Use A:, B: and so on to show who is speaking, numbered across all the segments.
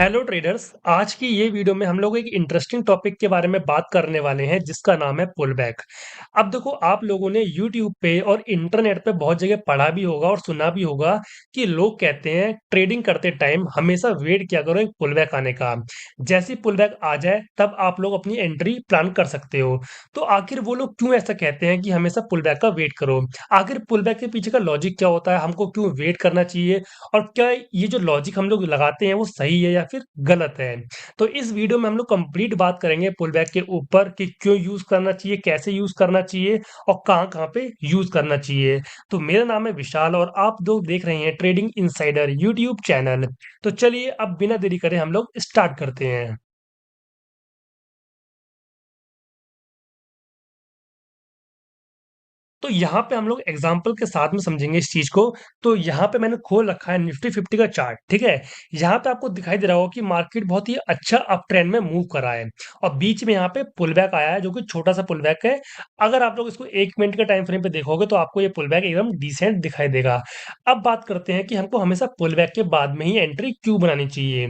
A: Hello traders. आज की ये वीडियो में हम लोग एक इंटरेस्टिंग टॉपिक के बारे में बात करने वाले हैं जिसका नाम है पुल बैक। अब देखो, आप लोगों ने यूट्यूब पे और इंटरनेट पे बहुत जगह पढ़ा भी होगा और सुना भी होगा कि लोग कहते हैं ट्रेडिंग करते टाइम हमेशा वेट किया करो एक पुल बैक आने का। जैसे पुल बैक आ जाए तब आप लोग अपनी एंट्री प्लान कर सकते हो। तो आखिर वो लोग क्यों ऐसा कहते हैं कि हमेशा पुल बैक का वेट करो? आखिर पुल बैक के पीछे का लॉजिक क्या होता है? हमको क्यों वेट करना चाहिए? और क्या ये जो लॉजिक हम लोग लगाते हैं वो सही है या फिर गलत है? तो इस वीडियो में हम लोग कंप्लीट बात करेंगे पुल बैक के ऊपर कि क्यों यूज़ करना चाहिए, कैसे यूज़ करना चाहिए और कहाँ-कहाँ पे यूज़ करना चाहिए। तो मेरा नाम है विशाल और आप लोग देख रहे हैं ट्रेडिंग इनसाइडर यूट्यूब चैनल। तो चलिए अब बिना देरी करे हम लोग स्टार्ट करते हैं। तो यहाँ पे हम लोग एग्जाम्पल के साथ में समझेंगे इस चीज को। तो यहाँ पे मैंने खोल रखा है निफ्टी 50 का चार्ट, ठीक है। यहाँ पे आपको दिखाई दे रहा होगा कि मार्केट बहुत ही अच्छा अप ट्रेंड में मूव कर रहा है और बीच में यहाँ पे पुल बैक आया है जो कि छोटा सा पुल बैक है। अगर आप लोग इसको 1 मिनट के टाइम फ्रेम पे देखोगे तो आपको ये पुल बैक एकदम डिसेंट दिखाई देगा। अब बात करते हैं कि हमको हमेशा पुल बैक के बाद में ही एंट्री क्यों बनानी चाहिए।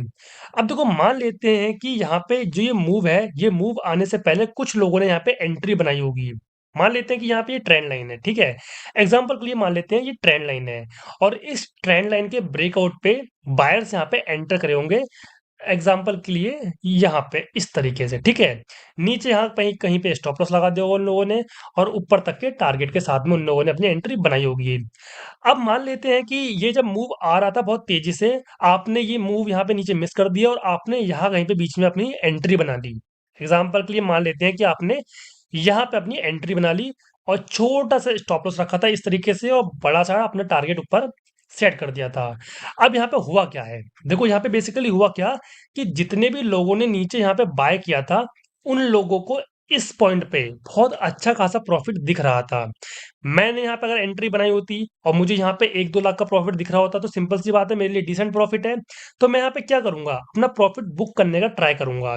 A: अब देखो, मान लेते हैं कि यहाँ पे जो ये मूव है, ये मूव आने से पहले कुछ लोगों ने यहाँ पे एंट्री बनाई होगी। मान लेते हैं कि यहाँ पे ये ट्रेंड लाइन है, ठीक है। एग्जाम्पल के लिए मान लेते हैं ये ट्रेंड लाइन है और इस ट्रेंड लाइन के ब्रेकआउट पे बायर्स यहाँ पे एंटर करे होंगे। एग्जाम्पल के लिए यहाँ पे इस तरीके से, ठीक है। नीचे यहाँ कहीं कहीं पे स्टॉप लॉस लगा दिया होगा उन लोगों ने और ऊपर तक के टारगेट के साथ में उन लोगों ने अपनी एंट्री बनाई होगी। अब मान लेते हैं कि ये जब मूव आ रहा था बहुत तेजी से, आपने ये मूव यहाँ पे नीचे मिस कर दिया और आपने यहाँ कहीं पे बीच में अपनी एंट्री बना ली। एग्जाम्पल के लिए मान लेते हैं कि आपने यहाँ पे अपनी एंट्री बना ली और छोटा सा स्टॉप लॉस रखा था इस तरीके से और बड़ा सा अपना टारगेट ऊपर सेट कर दिया था। अब यहाँ पे हुआ क्या है? देखो, यहाँ पे बेसिकली हुआ क्या कि जितने भी लोगों ने नीचे यहाँ पे बाय किया था, उन लोगों को इस पॉइंट पे बहुत अच्छा खासा प्रॉफिट दिख रहा था। मैंने यहाँ पे अगर एंट्री बनाई होती और मुझे यहाँ पे 1-2 लाख का प्रॉफिट दिख रहा होता तो सिंपल सी बात है, मेरे लिए डिसेंट प्रॉफिट है। तो मैं यहाँ पे क्या करूँगा? अपना प्रॉफिट बुक करने का ट्राई करूँगा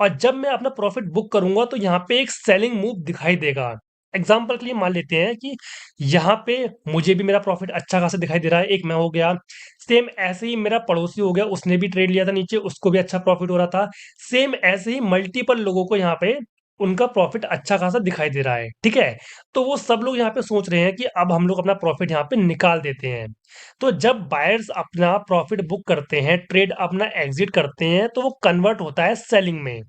A: और जब मैं अपना प्रॉफिट बुक करूँगा तो यहाँ पे एक सेलिंग मूव दिखाई देगा। एग्ज़ाम्पल के लिए मान लेते हैं कि यहाँ पे मुझे भी मेरा प्रॉफिट अच्छा खासा दिखाई दे रहा है, एक मैं हो गया। सेम ऐसे ही मेरा पड़ोसी हो गया, उसने भी ट्रेड लिया था नीचे, उसको भी अच्छा प्रॉफिट हो रहा था। सेम ऐसे ही मल्टीपल लोगों को यहाँ पे उनका प्रॉफिट अच्छा खासा दिखाई दे रहा है, ठीक है? तो वो सब लोग यहाँ पे सोच रहे हैं कि अब हम लोग अपना प्रॉफिट यहाँ पे निकाल देते हैं। तो जब बायर्स अपना प्रॉफिट बुक करते हैं, ट्रेड अपना एग्जिट करते हैं, तो वो कन्वर्ट होता है सेलिंग में।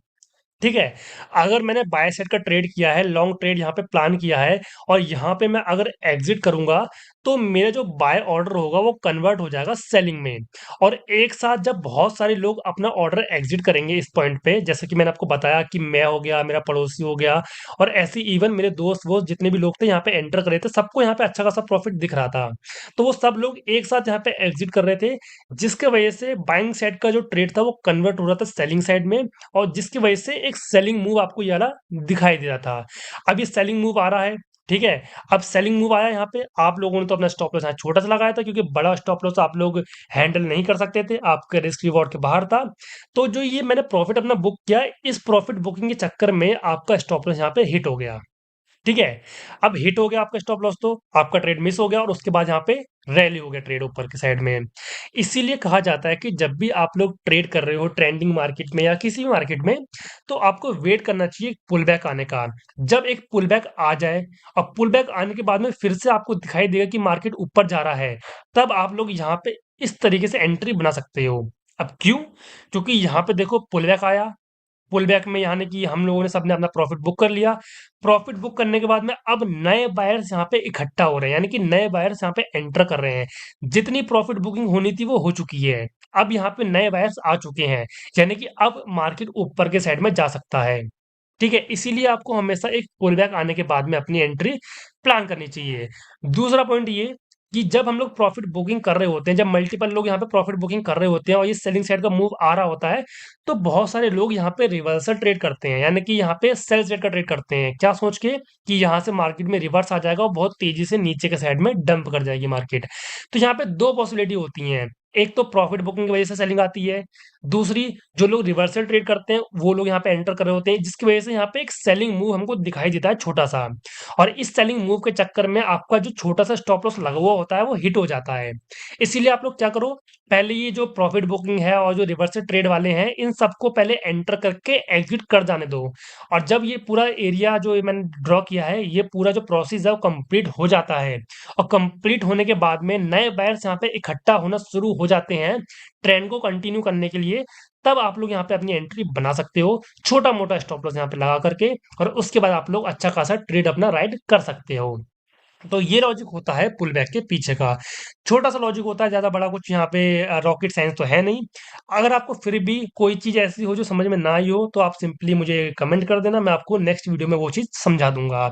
A: ठीक है? अगर मैंने बाय साइड का ट्रेड किया है, लॉन्ग ट्रेड यहाँ पे प्लान किया है और यहाँ पे मैं अगर एग्ज़िट करूँगा, तो मेरा जो बाय ऑर्डर होगा वो कन्वर्ट हो जाएगा सेलिंग में। और एक साथ जब बहुत सारे लोग अपना ऑर्डर एग्ज़िट करेंगे इस पॉइंट पे, जैसे कि मैंने आपको बताया कि मैं हो गया, मेरा पड़ोसी हो गया और ऐसे इवन मेरे दोस्त-वोस्त जितने भी लोग थे यहाँ पे एंटर कर रहे थे, सबको यहाँ पे अच्छा खासा प्रॉफिट दिख रहा था। तो वो सब लोग एक साथ यहाँ पे एग्ज़िट कर रहे थे, जिसके वजह से बाइंग साइड का जो ट्रेड था वो कन्वर्ट हो रहा था सेलिंग साइड में और जिसकी वजह से एक सेलिंग मूव आपको ये वाला दिखाई दे रहा था। अब ये सेलिंग मूव आ रहा है, ठीक है? अब सेलिंग मूव आया यहाँ पे, आप लोगों ने तो अपना स्टॉप लॉस यहाँ छोटा-सा लगाया था क्योंकि बड़ा स्टॉप लॉस आप लोग हैंडल नहीं कर सकते थे, आपके रिस्क रिवॉर्ड के बाहर था। तो जो ये मैंने प्रॉफिट अपना बुक किया, इस प्रॉफिट बुकिंग के चक्कर में आपका स्टॉप लॉस यहाँ पे हिट हो गया। ठीक है? अब हिट हो गया आपका स्टॉप लॉस तो आपका ट्रेड मिस हो गया और उसके बाद यहाँ पे रैली हो गया ट्रेड ऊपर की साइड में। इसीलिए कहा जाता है कि जब भी आप लोग ट्रेड कर रहे हो ट्रेंडिंग मार्केट में या किसी भी मार्केट में, तो आपको वेट करना चाहिए पुल बैक आने का। जब एक पुल बैक आ जाए और पुल बैक आने के बाद में फिर से आपको दिखाई देगा कि मार्केट ऊपर जा रहा है, तब आप लोग यहाँ पे इस तरीके से एंट्री बना सकते हो। अब क्यों? क्योंकि यहाँ पे देखो पुल बैक आया, पुल बैक में यानी कि हम लोगों ने सबने अपना प्रॉफिट बुक कर लिया। प्रॉफिट बुक करने के बाद में अब नए बायर्स यहाँ पे इकट्ठा हो रहे हैं, यानी कि नए बायर्स यहाँ पे एंटर कर रहे हैं। जितनी प्रॉफिट बुकिंग होनी थी वो हो चुकी है। अब यहाँ पे नए बायर्स आ चुके हैं, यानी कि अब मार्केट ऊपर के साइड में जा सकता है। ठीक है? इसीलिए आपको हमेशा एक पुल बैक आने के बाद में अपनी एंट्री प्लान करनी चाहिए। दूसरा पॉइंट ये कि जब हम लोग प्रॉफिट बुकिंग कर रहे होते हैं, जब मल्टीपल लोग यहाँ पे प्रॉफिट बुकिंग कर रहे होते हैं और ये सेलिंग साइड का मूव आ रहा होता है, तो बहुत सारे लोग यहाँ पे रिवर्सल ट्रेड करते हैं, यानी कि यहाँ पे सेल साइड का ट्रेड करते हैं। क्या सोच के कि यहाँ से मार्केट में रिवर्स आ जाएगा और बहुत तेजी से नीचे के साइड में डंप कर जाएगी मार्केट। तो यहाँ पे 2 पॉसिबिलिटी होती हैं। एक तो प्रॉफिट बुकिंग की वजह से सेलिंग आती है। दूसरी, जो लोग रिवर्सल ट्रेड करते हैं, वो लोग यहाँ पे एंटर कर रहे होते हैं, जिसकी वजह से यहाँ पे एक सेलिंग मूव हमको दिखाई देता है छोटा-सा। और इस सेलिंग मूव के चक्कर में आपका जो छोटा-सा स्टॉप लॉस लगा हुआ होता है, वो हिट हो जाता है। इसीलिए आप लोग क्या करो, पहले ये जो प्रॉफिट बुकिंग है और जो रिवर्स ट्रेड वाले हैं, इन सबको पहले एंटर करके एग्ज़िट कर जाने दो। और जब ये पूरा एरिया जो ये मैंने ड्रॉ किया है, ये पूरा जो प्रोसेस है वो कंप्लीट हो जाता है और कंप्लीट होने के बाद में नए बायर्स यहाँ पे इकट्ठा होना शुरू हो जाते हैं, ट्रेंड को कंटिन्यू करने के लिए, तब आप लोग यहाँ पे अपनी एंट्री बना सकते हो, छोटा-मोटा स्टॉप लॉस यहाँ पे लगा करके और उसके बाद आप लोग अच्छा खासा ट्रेड अपना राइड कर सकते हो। तो ये लॉजिक होता है पुल बैक के पीछे का। छोटा-सा लॉजिक होता है, ज़्यादा बड़ा कुछ यहाँ पे रॉकेट साइंस तो है नहीं। अगर आपको फिर भी कोई चीज़ ऐसी हो जो समझ में ना आई हो, तो आप सिंपली मुझे कमेंट कर देना, मैं आपको नेक्स्ट वीडियो में वो चीज़ समझा दूँगा।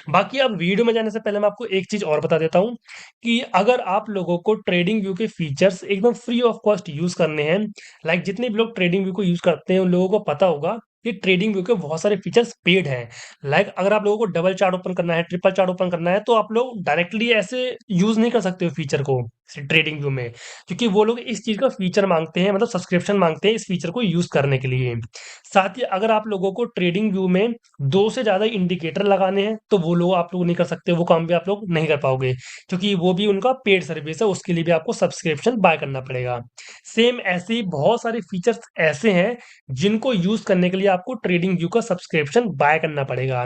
A: बाकी अब वीडियो में जाने से पहले मैं आपको एक चीज़ और बता देता हूँ कि अगर आप लोगों को ट्रेडिंग व्यू के फीचर्स एकदम फ्री ऑफ कॉस्ट यूज़ करने हैं, लाइक जितने भी लोग ट्रेडिंग व्यू को यूज़ करते हैं, उन लोगों को पता होगा कि ट्रेडिंग व्यू के बहुत सारे फीचर्स पेड हैं। लाइक अगर आप लोगों को डबल चार्ट ओपन करना है, ट्रिपल चार्ट ओपन करना है, तो आप लोग डायरेक्टली ऐसे यूज़ नहीं कर सकते हो फीचर को ट्रेडिंग व्यू में, क्योंकि वो लोग इस चीज़ का फीचर माँगते हैं, मतलब सब्सक्रिप्शन माँगते हैं इस फीचर को यूज़ करने के लिए। साथ ही अगर आप लोगों को ट्रेडिंग व्यू में 2 से ज़्यादा इंडिकेटर लगाने हैं, तो वो लोग आप लोग नहीं कर सकते, वो काम भी आप लोग नहीं कर पाओगे, क्योंकि वो भी उनका पेड सर्विस है, उसके लिए भी आपको सब्सक्रिप्शन बाय करना पड़ेगा। सेम ऐसे ही बहुत सारे फीचर्स ऐसे हैं, जिनको यूज़ करने के लिए आपको ट्रेडिंग व्यू का सब्सक्रिप्शन बाय करना पड़ेगा।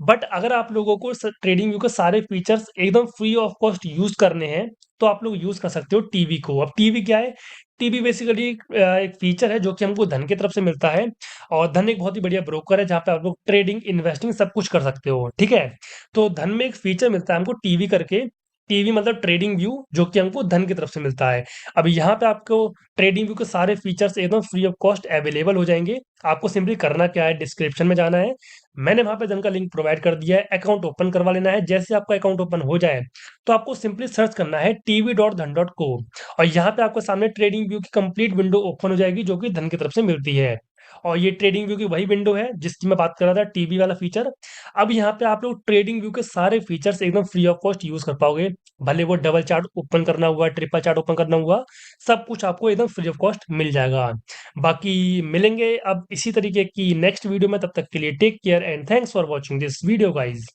A: बट अगर आप लोगों को ट्रेडिंग व्यू के सारे फीचर्स एकदम फ्री ऑफ कॉस्ट यूज़ करने हैं, तो आप लोग यूज़ कर सकते हो टीवी को। अब टीवी क्या है? टीवी बेसिकली एक फीचर है जो कि हमको धन की तरफ से मिलता है और धन एक बहुत ही बढ़िया ब्रोकर है जहाँ पे आप लोग ट्रेडिंग, इन्वेस्टिंग सब कुछ कर सकते हो, ठीक है? तो धन में एक फीचर मिलता है हमको टीवी करके, टीवी मतलब ट्रेडिंग व्यू जो कि हमको धन की तरफ से मिलता है। अब यहाँ पे आपको ट्रेडिंग व्यू के सारे फीचर्स एकदम फ्री ऑफ कॉस्ट अवेलेबल हो जाएँगे। आपको सिंपली करना क्या है, डिस्क्रिप्शन में जाना है। मैंने वहाँ पे धन का लिंक प्रोवाइड कर दिया है, अकाउंट ओपन करवा लेना है। जैसे आपका अकाउंट ओपन हो जाए, तो आपको सिंपली सर्च करना है tv.dhan.co और यहाँ पे आपके सामने ट्रेडिंग व्यू की कंप्लीट विंडो ओपन हो जाएगी जो कि धन की तरफ से मिलती है। और ये ट्रेडिंग व्यू की वही विंडो है जिसकी मैं बात कर रहा था, टीवी वाला फीचर। अब यहाँ पे आप लोग ट्रेडिंग व्यू के सारे फीचर्स एकदम फ्री ऑफ कॉस्ट यूज़ कर पाओगे। भले वो डबल चार्ट ओपन करना हुआ, ट्रिपल चार्ट ओपन करना हुआ, सब कुछ आपको एकदम फ्री ऑफ कॉस्ट मिल जाएगा। बाकी मिलेंगे अब इसी तरीके की नेक्स्ट वीडियो में, तब तक के लिए take care and thanks for watching this video guys.